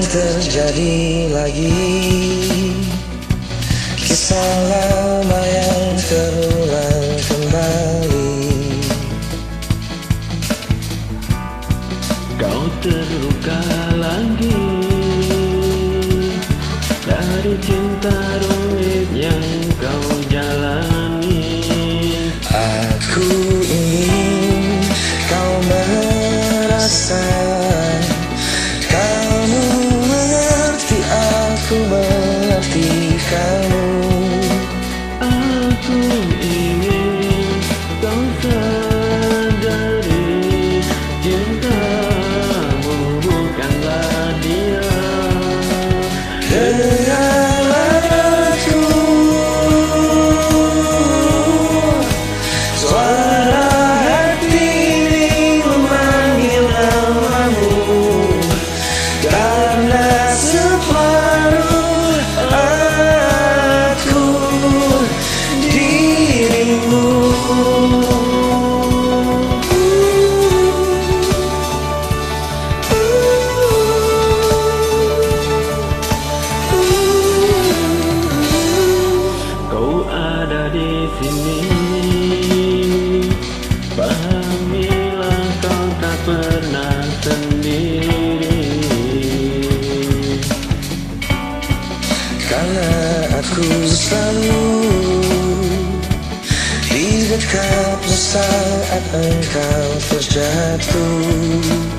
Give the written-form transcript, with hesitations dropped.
terjadi lagi. Kisah lama yang terulang kembali. Kau terluka lagi dari cinta rumit yang kau jalani. Aku ingin kau merasa, kamu mengerti, aku mengerti kamu. Aku ingin kau sadari, cintamu bukanlah dia. Dengarlah aku, suara hati ini memanggil namamu, karena separuh aku dirimu. Kau ada di sini, pahamilah kau tak pernah sendiri. Karena aku selalu di dekatmu saat engkau terjatuh.